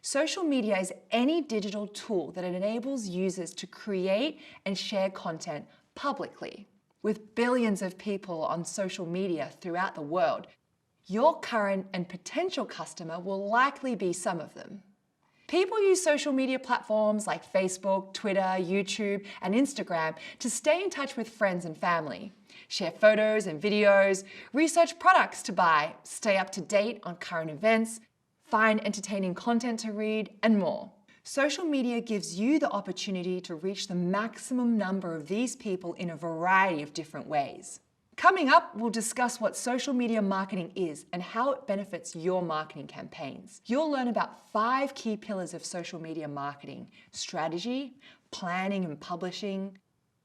Social media is any digital tool that enables users to create and share content publicly. With billions of people on social media throughout the world, your current and potential customer will likely be some of them. People use social media platforms like Facebook, Twitter, YouTube, and Instagram to stay in touch with friends and family, share photos and videos, research products to buy, stay up to date on current events, find entertaining content to read, and more. Social media gives you the opportunity to reach the maximum number of these people in a variety of different ways. Coming up, we'll discuss what social media marketing is and how it benefits your marketing campaigns. You'll learn about 5 key pillars of social media marketing: strategy, planning and publishing,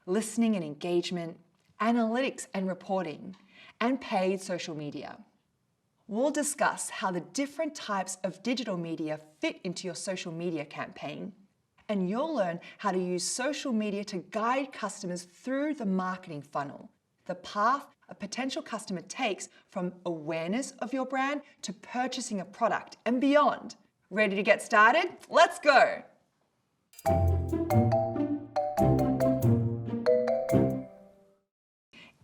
listening and engagement, analytics and reporting, and paid social media. We'll discuss how the different types of digital media fit into your social media campaign, and you'll learn how to use social media to guide customers through the marketing funnel, the path a potential customer takes from awareness of your brand to purchasing a product and beyond. Ready to get started? Let's go!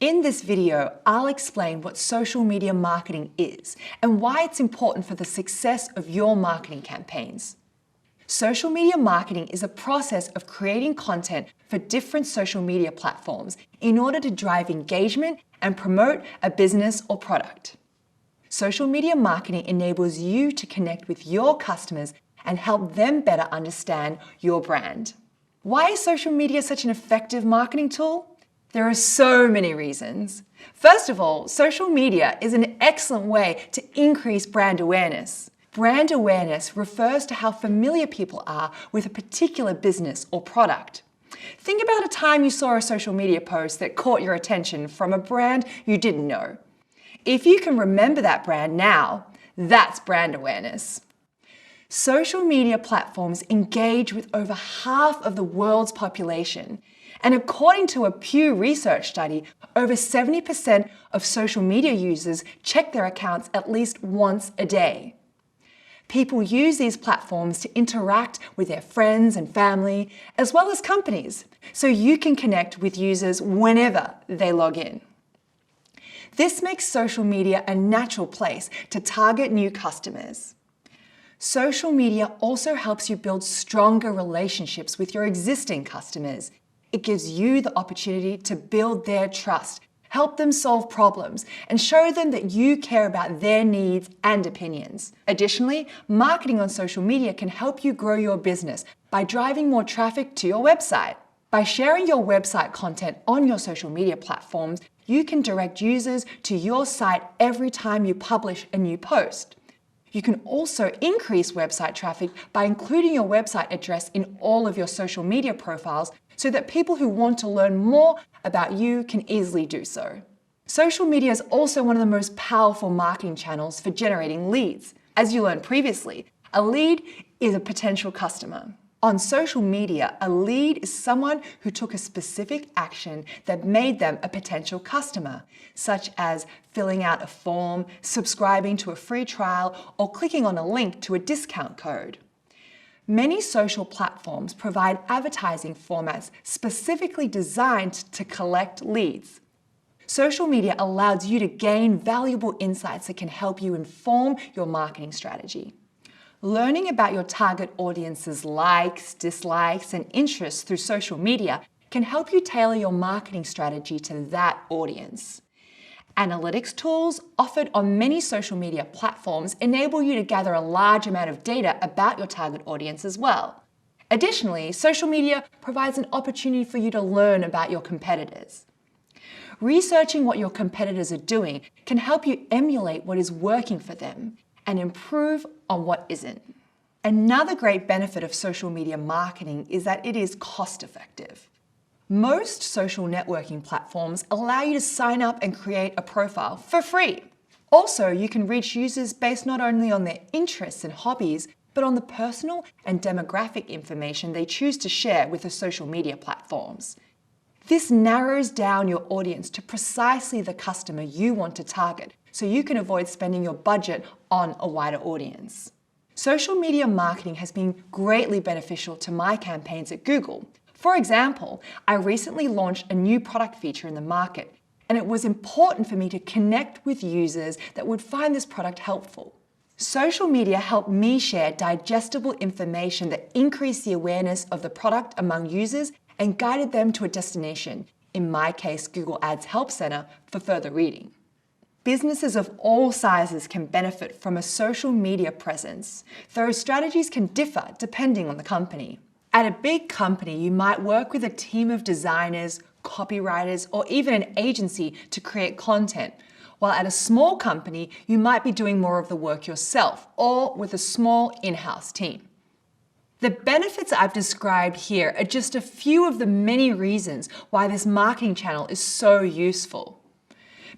In this video, I'll explain what social media marketing is and why it's important for the success of your marketing campaigns. Social media marketing is a process of creating content for different social media platforms in order to drive engagement and promote a business or product. Social media marketing enables you to connect with your customers and help them better understand your brand. Why is social media such an effective marketing tool? There are so many reasons. First of all, social media is an excellent way to increase brand awareness. Brand awareness refers to how familiar people are with a particular business or product. Think about a time you saw a social media post that caught your attention from a brand you didn't know. If you can remember that brand now, that's brand awareness. Social media platforms engage with over half of the world's population. And according to a Pew Research study, over 70% of social media users check their accounts at least once a day. People use these platforms to interact with their friends and family, as well as companies, so you can connect with users whenever they log in. This makes social media a natural place to target new customers. Social media also helps you build stronger relationships with your existing customers. It gives you the opportunity to build their trust, help them solve problems, and show them that you care about their needs and opinions. Additionally, marketing on social media can help you grow your business by driving more traffic to your website. By sharing your website content on your social media platforms, you can direct users to your site every time you publish a new post. You can also increase website traffic by including your website address in all of your social media profiles so that people who want to learn more about you can easily do so. Social media is also one of the most powerful marketing channels for generating leads. As you learned previously, a lead is a potential customer. On social media, a lead is someone who took a specific action that made them a potential customer, such as filling out a form, subscribing to a free trial, or clicking on a link to a discount code. Many social platforms provide advertising formats specifically designed to collect leads. Social media allows you to gain valuable insights that can help you inform your marketing strategy. Learning about your target audience's likes, dislikes, and interests through social media can help you tailor your marketing strategy to that audience. Analytics tools offered on many social media platforms enable you to gather a large amount of data about your target audience as well. Additionally, social media provides an opportunity for you to learn about your competitors. Researching what your competitors are doing can help you emulate what is working for them and improve on what isn't. Another great benefit of social media marketing is that it is cost-effective. Most social networking platforms allow you to sign up and create a profile for free. Also, you can reach users based not only on their interests and hobbies, but on the personal and demographic information they choose to share with the social media platforms. This narrows down your audience to precisely the customer you want to target, so you can avoid spending your budget on a wider audience. Social media marketing has been greatly beneficial to my campaigns at Google. For example, I recently launched a new product feature in the market, and it was important for me to connect with users that would find this product helpful. Social media helped me share digestible information that increased the awareness of the product among users and guided them to a destination, in my case, Google Ads Help Center, for further reading. Businesses of all sizes can benefit from a social media presence, though strategies can differ depending on the company. At a big company, you might work with a team of designers, copywriters, or even an agency to create content, while at a small company, you might be doing more of the work yourself or with a small in-house team. The benefits I've described here are just a few of the many reasons why this marketing channel is so useful.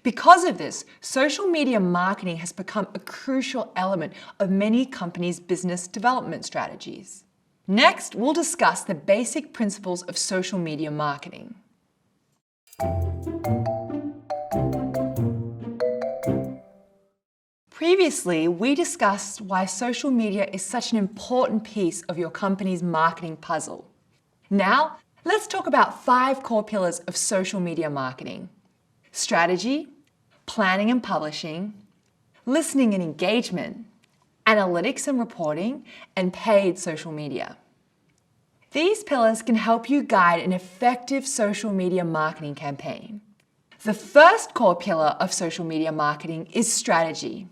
Because of this, social media marketing has become a crucial element of many companies' business development strategies. Next, we'll discuss the basic principles of social media marketing. Previously, we discussed why social media is such an important piece of your company's marketing puzzle. Now, let's talk about 5 core pillars of social media marketing: strategy, planning and publishing, listening and engagement, analytics and reporting, and paid social media. These pillars can help you guide an effective social media marketing campaign. The first core pillar of social media marketing is strategy.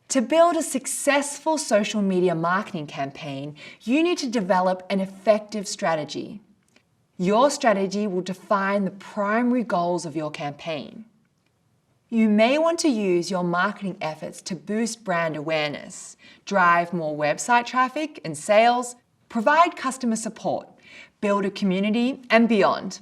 To build a successful social media marketing campaign, you need to develop an effective strategy. Your strategy will define the primary goals of your campaign. You may want to use your marketing efforts to boost brand awareness, drive more website traffic and sales, provide customer support, build a community, and beyond.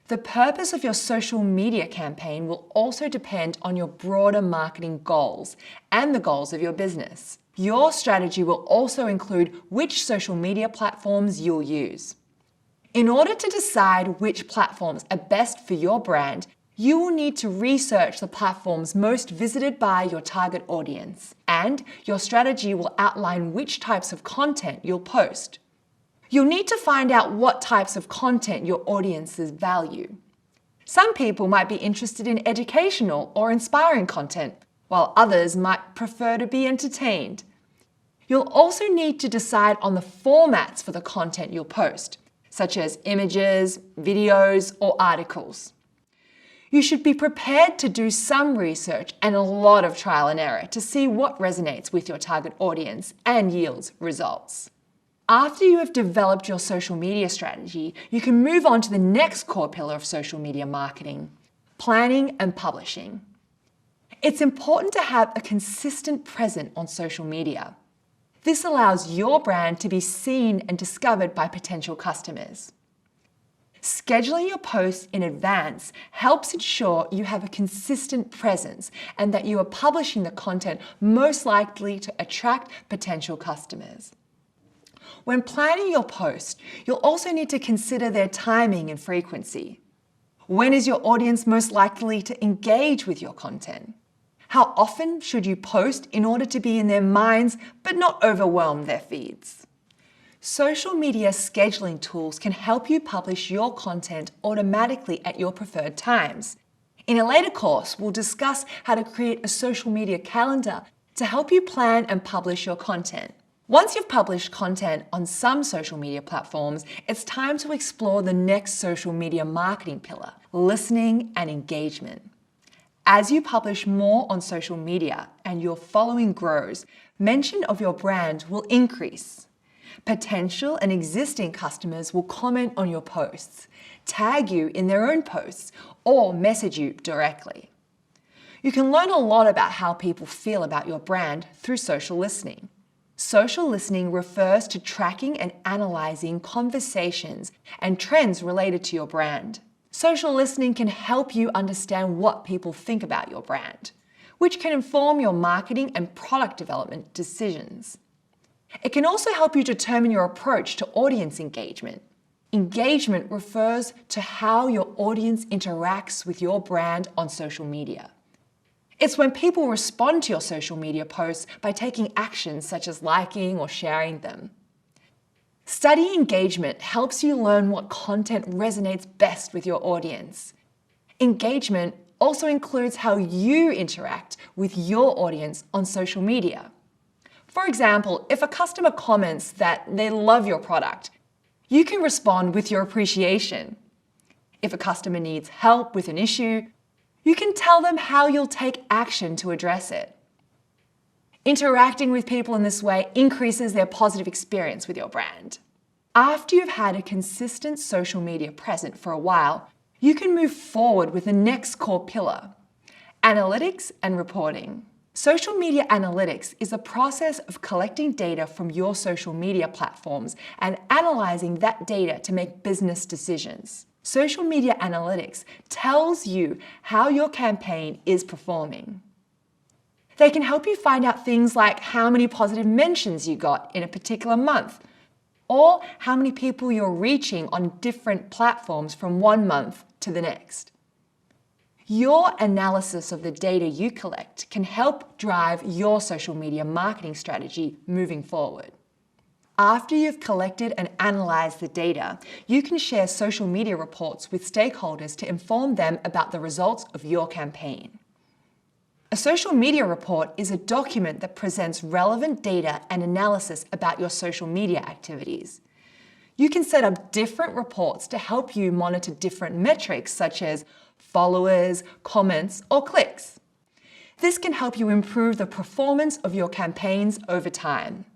The purpose of your social media campaign will also depend on your broader marketing goals and the goals of your business. Your strategy will also include which social media platforms you'll use. In order to decide which platforms are best for your brand, you will need to research the platforms most visited by your target audience, and your strategy will outline which types of content you'll post. You'll need to find out what types of content your audiences value. Some people might be interested in educational or inspiring content, while others might prefer to be entertained. You'll also need to decide on the formats for the content you'll post, such as images, videos, or articles. You should be prepared to do some research and a lot of trial and error to see what resonates with your target audience and yields results. After you have developed your social media strategy, you can move on to the next core pillar of social media marketing: planning and publishing. It's important to have a consistent presence on social media. This allows your brand to be seen and discovered by potential customers. Scheduling your posts in advance helps ensure you have a consistent presence and that you are publishing the content most likely to attract potential customers. When planning your post, you'll also need to consider their timing and frequency. When is your audience most likely to engage with your content? How often should you post in order to be in their minds but not overwhelm their feeds? Social media scheduling tools can help you publish your content automatically at your preferred times. In a later course, we'll discuss how to create a social media calendar to help you plan and publish your content. Once you've published content on some social media platforms, it's time to explore the next social media marketing pillar: listening and engagement. As you publish more on social media and your following grows, mention of your brand will increase. Potential and existing customers will comment on your posts, tag you in their own posts, or message you directly. You can learn a lot about how people feel about your brand through social listening. Social listening refers to tracking and analyzing conversations and trends related to your brand. Social listening can help you understand what people think about your brand, which can inform your marketing and product development decisions. It can also help you determine your approach to audience engagement. Engagement refers to how your audience interacts with your brand on social media. It's when people respond to your social media posts by taking actions such as liking or sharing them. Study engagement helps you learn what content resonates best with your audience. Engagement also includes how you interact with your audience on social media. For example, if a customer comments that they love your product, you can respond with your appreciation. If a customer needs help with an issue, you can tell them how you'll take action to address it. Interacting with people in this way increases their positive experience with your brand. After you've had a consistent social media presence for a while, you can move forward with the next core pillar, analytics and reporting. Social media analytics is a process of collecting data from your social media platforms and analyzing that data to make business decisions. Social media analytics tells you how your campaign is performing. They can help you find out things like how many positive mentions you got in a particular month, or how many people you're reaching on different platforms from one month to the next. Your analysis of the data you collect can help drive your social media marketing strategy moving forward. After you've collected and analyzed the data, you can share social media reports with stakeholders to inform them about the results of your campaign. A social media report is a document that presents relevant data and analysis about your social media activities. You can set up different reports to help you monitor different metrics such as followers, comments, or clicks. This can help you improve the performance of your campaigns over time.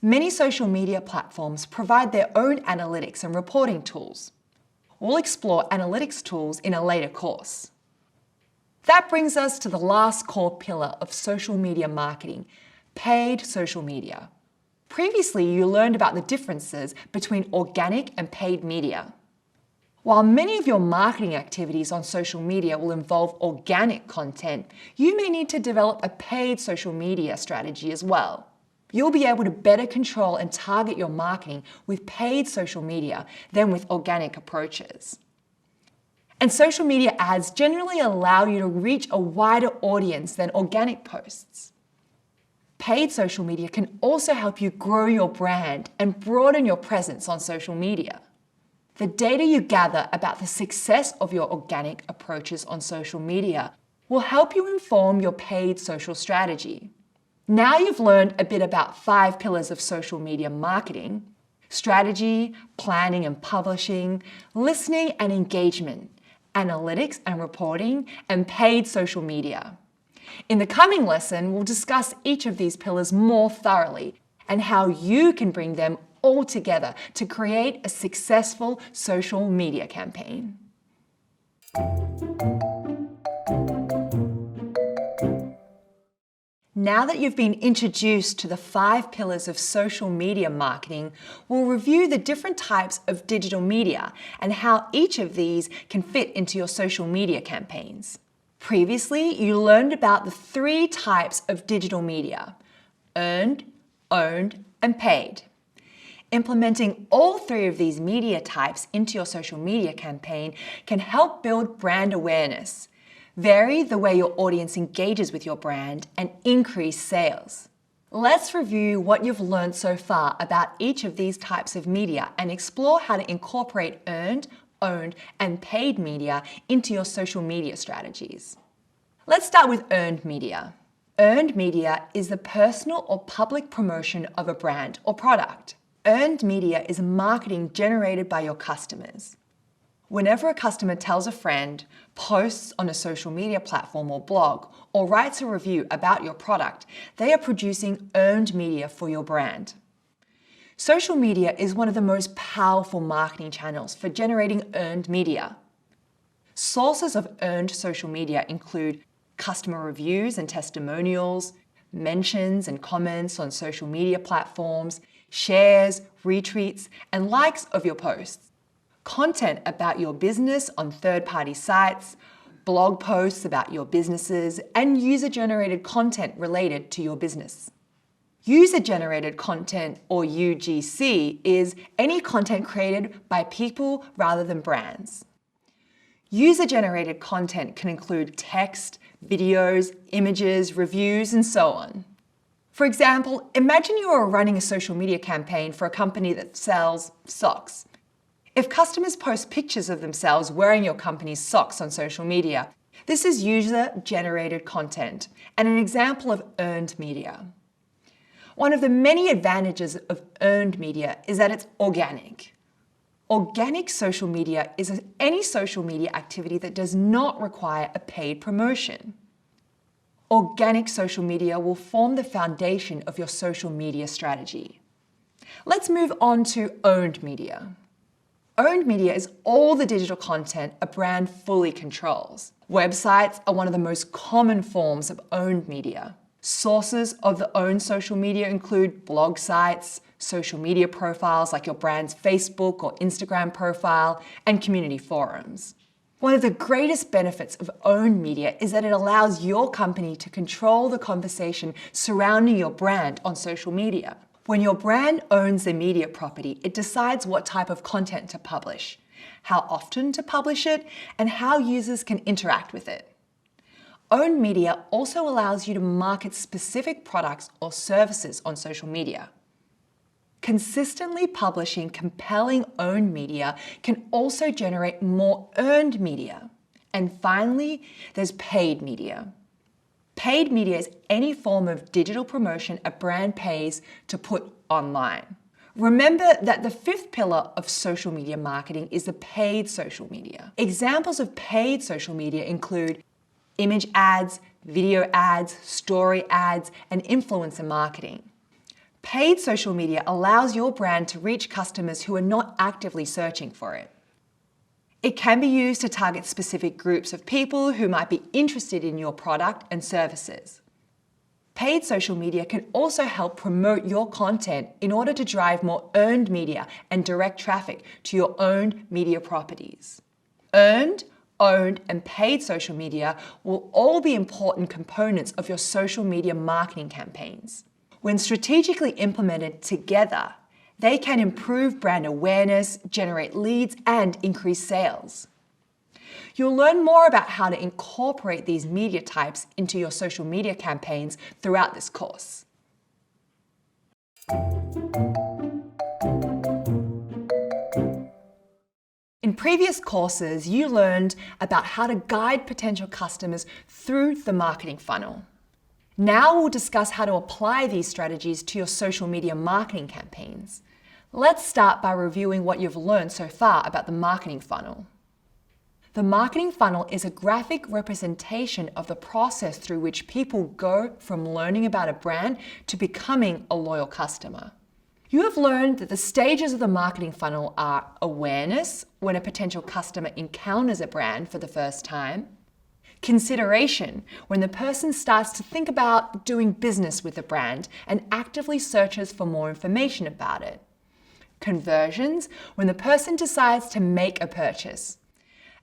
Many social media platforms provide their own analytics and reporting tools. We'll explore analytics tools in a later course. That brings us to the last core pillar of social media marketing, paid social media. Previously, you learned about the differences between organic and paid media. While many of your marketing activities on social media will involve organic content, you may need to develop a paid social media strategy as well. You'll be able to better control and target your marketing with paid social media than with organic approaches. And social media ads generally allow you to reach a wider audience than organic posts. Paid social media can also help you grow your brand and broaden your presence on social media. The data you gather about the success of your organic approaches on social media will help you inform your paid social strategy. Now you've learned a bit about 5 pillars of social media marketing: strategy, planning and publishing, listening and engagement, analytics and reporting, and paid social media. In the coming lesson, we'll discuss each of these pillars more thoroughly and how you can bring them all together to create a successful social media campaign. Now that you've been introduced to the 5 pillars of social media marketing, we'll review the different types of digital media and how each of these can fit into your social media campaigns. Previously, you learned about the 3 types of digital media: earned, owned, and paid. Implementing all 3 of these media types into your social media campaign can help build brand awareness, vary the way your audience engages with your brand, and increase sales. Let's review what you've learned so far about each of these types of media and explore how to incorporate earned, owned, and paid media into your social media strategies. Let's start with earned media. Earned media is the personal or public promotion of a brand or product. Earned media is marketing generated by your customers. Whenever a customer tells a friend, posts on a social media platform or blog, or writes a review about your product, they are producing earned media for your brand. Social media is one of the most powerful marketing channels for generating earned media. Sources of earned social media include customer reviews and testimonials, mentions and comments on social media platforms, shares, retweets, and likes of your posts, content about your business on third-party sites, blog posts about your businesses, and user-generated content related to your business. User-generated content, or UGC, is any content created by people rather than brands. User-generated content can include text, videos, images, reviews, and so on. For example, imagine you are running a social media campaign for a company that sells socks. If customers post pictures of themselves wearing your company's socks on social media, this is user-generated content and an example of earned media. One of the many advantages of earned media is that it's organic. Organic social media is any social media activity that does not require a paid promotion. Organic social media will form the foundation of your social media strategy. Let's move on to owned media. Owned media is all the digital content a brand fully controls. Websites are one of the most common forms of owned media. Sources of the owned social media include blog sites, social media profiles like your brand's Facebook or Instagram profile, and community forums. One of the greatest benefits of owned media is that it allows your company to control the conversation surrounding your brand on social media. When your brand owns the media property, it decides what type of content to publish, how often to publish it, and how users can interact with it. Owned media also allows you to market specific products or services on social media. Consistently publishing compelling owned media can also generate more earned media. And finally, there's paid media. Paid media is any form of digital promotion a brand pays to put online. Remember that the fifth pillar of social media marketing is the paid social media. Examples of paid social media include image ads, video ads, story ads, and influencer marketing. Paid social media allows your brand to reach customers who are not actively searching for it. It can be used to target specific groups of people who might be interested in your product and services. Paid social media can also help promote your content in order to drive more earned media and direct traffic to your owned media properties. Earned, owned, and paid social media will all be important components of your social media marketing campaigns. When strategically implemented together, they can improve brand awareness, generate leads, and increase sales. You'll learn more about how to incorporate these media types into your social media campaigns throughout this course. In previous courses, you learned about how to guide potential customers through the marketing funnel. Now we'll discuss how to apply these strategies to your social media marketing campaigns. Let's start by reviewing what you've learned so far about the marketing funnel. The marketing funnel is a graphic representation of the process through which people go from learning about a brand to becoming a loyal customer. You have learned that the stages of the marketing funnel are awareness, when a potential customer encounters a brand for the first time; consideration, when the person starts to think about doing business with the brand and actively searches for more information about it; conversions, when the person decides to make a purchase;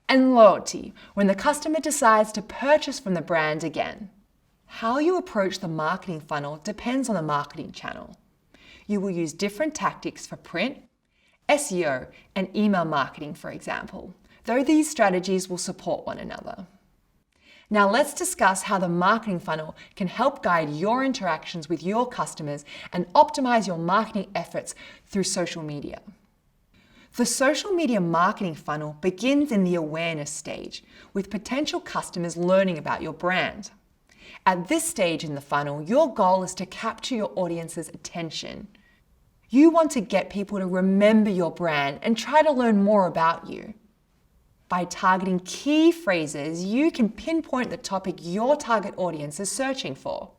and loyalty, when the customer decides to purchase from the brand again. How you approach the marketing funnel depends on the marketing channel. You will use different tactics for print, SEO, and email marketing, for example, though these strategies will support one another. Now let's discuss how the marketing funnel can help guide your interactions with your customers and optimize your marketing efforts through social media. The social media marketing funnel begins in the awareness stage, with potential customers learning about your brand. At this stage in the funnel, your goal is to capture your audience's attention. You want to get people to remember your brand and try to learn more about you. By targeting key phrases, you can pinpoint the topic your target audience is searching for.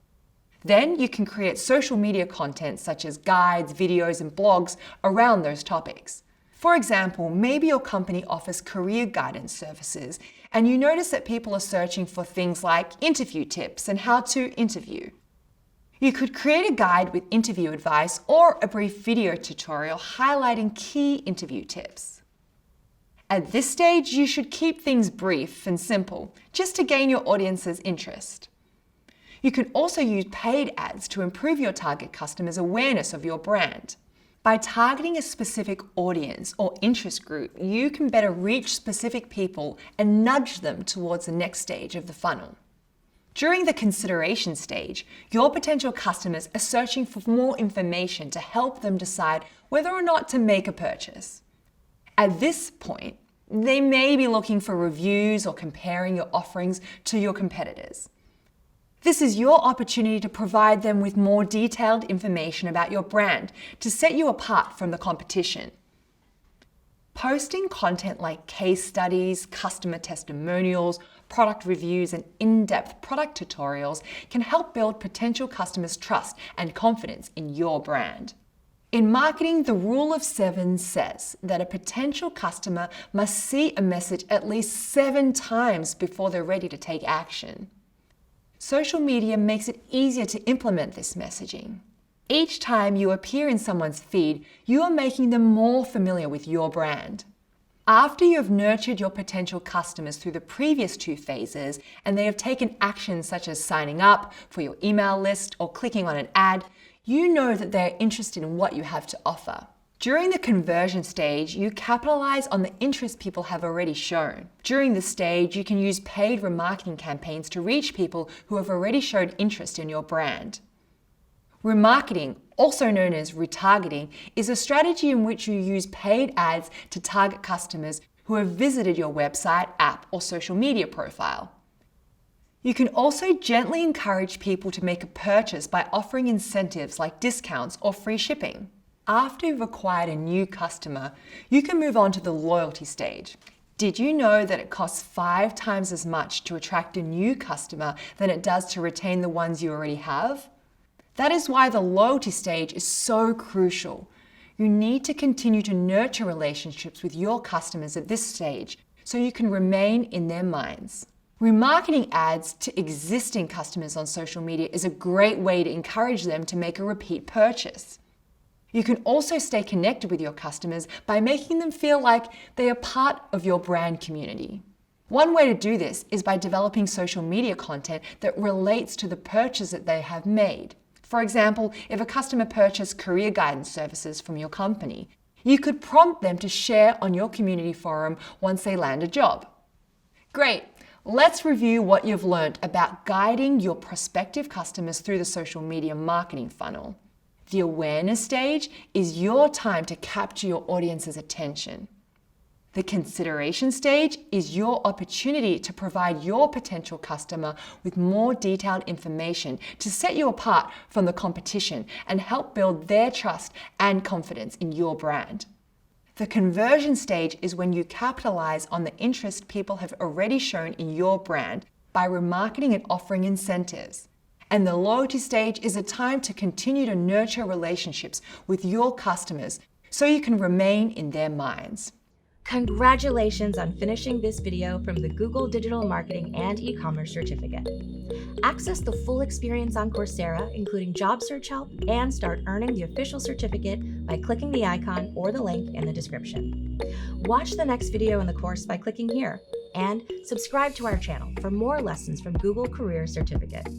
Then you can create social media content such as guides, videos, and blogs around those topics. For example, maybe your company offers career guidance services and you notice that people are searching for things like interview tips and how to interview. You could create a guide with interview advice or a brief video tutorial highlighting key interview tips. At this stage, you should keep things brief and simple, just to gain your audience's interest. You can also use paid ads to improve your target customers' awareness of your brand. By targeting a specific audience or interest group, you can better reach specific people and nudge them towards the next stage of the funnel. During the consideration stage, your potential customers are searching for more information to help them decide whether or not to make a purchase. At this point, they may be looking for reviews or comparing your offerings to your competitors. This is your opportunity to provide them with more detailed information about your brand to set you apart from the competition. Posting content like case studies, customer testimonials, product reviews, and in-depth product tutorials can help build potential customers' trust and confidence in your brand. In marketing, the rule of 7 says that a potential customer must see a message at least 7 times before they're ready to take action. Social media makes it easier to implement this messaging. Each time you appear in someone's feed, you are making them more familiar with your brand. After you have nurtured your potential customers through the previous 2 phases and they have taken actions such as signing up for your email list or clicking on an ad, you know that they're interested in what you have to offer. During the conversion stage, you capitalize on the interest people have already shown. During this stage, you can use paid remarketing campaigns to reach people who have already shown interest in your brand. Remarketing, also known as retargeting, is a strategy in which you use paid ads to target customers who have visited your website, app, or social media profile. You can also gently encourage people to make a purchase by offering incentives like discounts or free shipping. After you've acquired a new customer, you can move on to the loyalty stage. Did you know that it costs 5 times as much to attract a new customer than it does to retain the ones you already have? That is why the loyalty stage is so crucial. You need to continue to nurture relationships with your customers at this stage so you can remain in their minds. Remarketing ads to existing customers on social media is a great way to encourage them to make a repeat purchase. You can also stay connected with your customers by making them feel like they are part of your brand community. One way to do this is by developing social media content that relates to the purchase that they have made. For example, if a customer purchased career guidance services from your company, you could prompt them to share on your community forum once they land a job. Great! Let's review what you've learned about guiding your prospective customers through the social media marketing funnel. The awareness stage is your time to capture your audience's attention. The consideration stage is your opportunity to provide your potential customer with more detailed information to set you apart from the competition and help build their trust and confidence in your brand. The conversion stage is when you capitalize on the interest people have already shown in your brand by remarketing and offering incentives. And the loyalty stage is a time to continue to nurture relationships with your customers so you can remain in their minds. Congratulations on finishing this video from the Google Digital Marketing and E-commerce Certificate. Access the full experience on Coursera, including job search help, and start earning the official certificate by clicking the icon or the link in the description. Watch the next video in the course by clicking here, and subscribe to our channel for more lessons from Google Career Certificates.